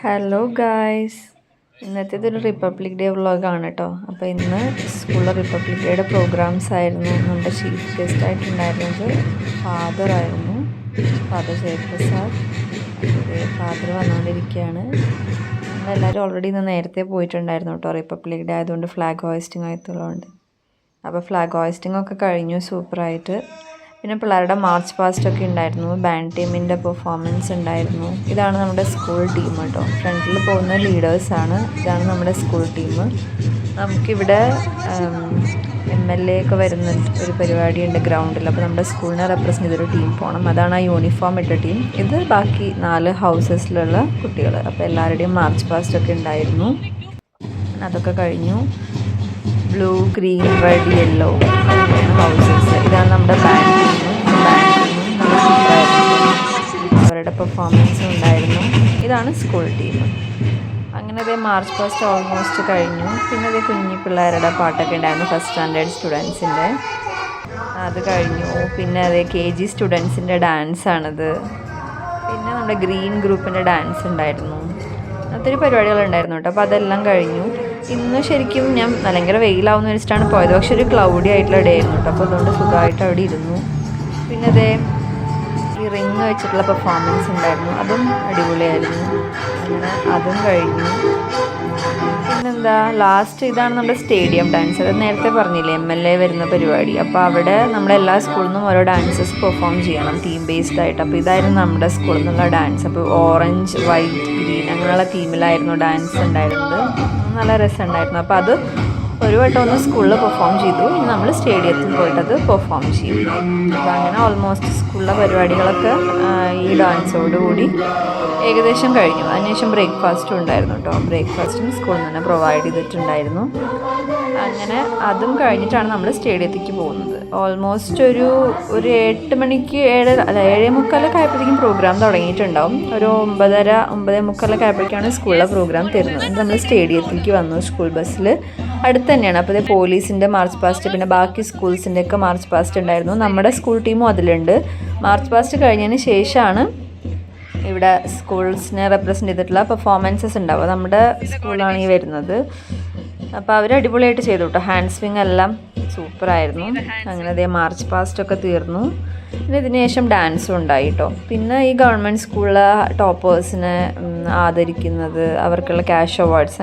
Hello guys, ഇന്നത്തേതൊരു republic day വ്ളോഗാണ് കേട്ടോ. അപ്പോൾ ഇന്ന് സ്കൂളിലെ റിപ്പബ്ലിക് ഡേയുടെ പ്രോഗ്രാംസ് ആയിരുന്നു. നമ്മുടെ ചീഫ് ഗസ്റ്റ് ആയിട്ടുണ്ടായിരുന്നത് ഫാദർ ജയപ്രസാദ്. ഫാദർ വന്നുകൊണ്ടിരിക്കുകയാണ്. നമ്മളെല്ലാവരും ഓൾറെഡി ഇന്ന് നേരത്തെ പോയിട്ടുണ്ടായിരുന്നു കേട്ടോ. റിപ്പബ്ലിക് ഡേ ആയതുകൊണ്ട് ഫ്ലാഗ് ഹോയിസ്റ്റിംഗ് ആയിട്ടുള്ളതുകൊണ്ട്. അപ്പോൾ ഫ്ലാഗ് ഹോയിസ്റ്റിംഗ് ഒക്കെ കഴിഞ്ഞു സൂപ്പറായിട്ട്. പിന്നെ പിള്ളേരുടെ മാർച്ച് പാസ്റ്റൊക്കെ ഉണ്ടായിരുന്നു. ബാൻഡ് ടീമിൻ്റെ പെർഫോമൻസ് ഉണ്ടായിരുന്നു. ഇതാണ് നമ്മുടെ സ്കൂൾ ടീം കേട്ടോ. ഫ്രണ്ടിൽ പോകുന്ന ലീഡേഴ്സാണ്. ഇതാണ് നമ്മുടെ സ്കൂൾ ടീം. നമുക്കിവിടെ MLA ഒക്കെ വരുന്ന ഒരു പരിപാടിയുണ്ട് ഗ്രൗണ്ടിൽ. അപ്പോൾ നമ്മുടെ സ്കൂളിനെ റെപ്രസെൻ്റ് ചെയ്തൊരു ടീം പോകണം. അതാണ് ആ യൂണിഫോം ഇട്ട ടീം. ഇത് ബാക്കി 4 ഹൗസസിലുള്ള കുട്ടികൾ. അപ്പോൾ എല്ലാവരുടെയും മാർച്ച് പാസ്റ്റൊക്കെ ഉണ്ടായിരുന്നു. അതൊക്കെ കഴിഞ്ഞു. Blue, green, red, yellow houses. ഇതാണ് നമ്മുടെ ബാൻഡ് ടീം. നല്ല സൂപ്പറായിരുന്നു. അവരുടെ പെർഫോമൻസും ഉണ്ടായിരുന്നു. ഇതാണ് സ്കൂൾ ടീം. അങ്ങനെ അതേ മാർച്ച് പാസ്റ്റ് ഓൾമോസ്റ്റ് കഴിഞ്ഞു. പിന്നെ അതേ കുഞ്ഞി പിള്ളേരുടെ പാട്ടൊക്കെ ഉണ്ടായിരുന്നു, ഫസ്റ്റ് സ്റ്റാൻഡേർഡ് സ്റ്റുഡൻസിൻ്റെ. അത് കഴിഞ്ഞു. പിന്നെ അതേ KG സ്റ്റുഡൻസിൻ്റെ ഡാൻസാണിത്. പിന്നെ നമ്മുടെ ഗ്രീൻ ഗ്രൂപ്പിൻ്റെ ഡാൻസ് ഉണ്ടായിരുന്നു. ഒത്തിരി പരിപാടികളുണ്ടായിരുന്നു കേട്ടോ. അപ്പോൾ അതെല്ലാം കഴിഞ്ഞു. ഇന്ന് ശരിക്കും ഞാൻ ഭയങ്കര വെയിലാവുമെന്ന് വെച്ചിട്ടാണ് പോയത്. പക്ഷെ ഒരു ക്ലൗഡി ആയിട്ടുള്ള ഡേ ആയിരുന്നു കേട്ടോ. അപ്പോൾ അതുകൊണ്ട് സുഖമായിട്ട് അവിടെ ഇരുന്നു. പിന്നെ അതേ ഈ റിങ് വെച്ചിട്ടുള്ള പെർഫോമൻസ് ഉണ്ടായിരുന്നു. അതും അടിപൊളിയായിരുന്നു. അങ്ങനെ അതും കഴിഞ്ഞു. പിന്നെന്താ ലാസ്റ്റ് ഇതാണ് നമ്മുടെ സ്റ്റേഡിയം ഡാൻസ്. അത് നേരത്തെ പറഞ്ഞില്ലേ, MLA വരുന്ന പരിപാടി. അപ്പോൾ അവിടെ നമ്മുടെ എല്ലാ സ്കൂളിൽ നിന്നും ഓരോ ഡാൻസസ് പെർഫോം ചെയ്യണം, തീം ബേസ്ഡ് ആയിട്ട്. അപ്പോൾ ഇതായിരുന്നു നമ്മുടെ സ്കൂളിൽ നിന്നുള്ള ഡാൻസ്. അപ്പോൾ ഓറഞ്ച്, വൈറ്റ്, ഗ്രീൻ അങ്ങനെയുള്ള തീമിലായിരുന്നു ഡാൻസ് ഉണ്ടായിരുന്നത്. നല്ല രസമുണ്ടായിരുന്നു. അപ്പോൾ അത് ഒരു വട്ടം ഒന്ന് സ്കൂളിൽ പെർഫോം ചെയ്തു. ഇനി നമ്മൾ സ്റ്റേഡിയത്തിൽ പോയിട്ടത് പെർഫോം ചെയ്യും. അപ്പോൾ അങ്ങനെ ഓൾമോസ്റ്റ് സ്കൂളിലെ പരിപാടികളൊക്കെ ഈ ഡാൻസോടുകൂടി ഏകദേശം കഴിഞ്ഞു. അതിനുശേഷം ബ്രേക്ക്ഫാസ്റ്റും ഉണ്ടായിരുന്നു കേട്ടോ. ബ്രേക്ക്ഫാസ്റ്റും സ്കൂളിൽ നിന്ന് പ്രൊവൈഡ് ചെയ്തിട്ടുണ്ടായിരുന്നു. അങ്ങനെ അതും കഴിഞ്ഞിട്ടാണ് നമ്മൾ സ്റ്റേഡിയത്തിലേക്ക് പോകുന്നത്. ഓൾമോസ്റ്റ് ഒരു 8 മണിക്ക് 7:45 ആയപ്പോഴത്തേക്കും പ്രോഗ്രാം തുടങ്ങിയിട്ടുണ്ടാവും. ഒരു 9:30 ആയപ്പോഴേക്കാണ് സ്കൂളിലെ പ്രോഗ്രാം തരുന്നത്. നമ്മൾ സ്റ്റേഡിയത്തിലേക്ക് വന്നു സ്കൂൾ ബസ്സിൽ. അടുത്ത് തന്നെയാണ്. അപ്പോൾ ഇത് പോലീസിൻ്റെ മാർച്ച് പാസ്റ്റ്, പിന്നെ ബാക്കി സ്കൂൾസിൻ്റെ ഒക്കെ മാർച്ച് പാസ്റ്റ് ഉണ്ടായിരുന്നു. നമ്മുടെ സ്കൂൾ ടീമും അതിലുണ്ട്. മാർച്ച് പാസ്റ്റ് കഴിഞ്ഞതിന് ശേഷമാണ് ഇവിടെ സ്കൂൾസിനെ റെപ്രസെൻ്റ് ചെയ്തിട്ടുള്ള പെർഫോമൻസസ് ഉണ്ടാവുക. നമ്മുടെ സ്കൂളാണ് ഈ വരുന്നത്. അപ്പോൾ അവർ അടിപൊളിയായിട്ട് ചെയ്തു കേട്ടോ. ഹാൻഡ് സ്വിങ് എല്ലാം സൂപ്പറായിരുന്നു. അങ്ങനെ അതേ മാർച്ച് പാസ്റ്റൊക്കെ തീർന്നു. പിന്നെ ഇതിന് ശേഷം ഡാൻസും ഉണ്ടായി കേട്ടോ. പിന്നെ ഈ ഗവൺമെൻറ് സ്കൂളിലെ ടോപ്പേഴ്സിനെ ആദരിക്കുന്നത്, അവർക്കുള്ള ക്യാഷ് അവാർഡ്സ്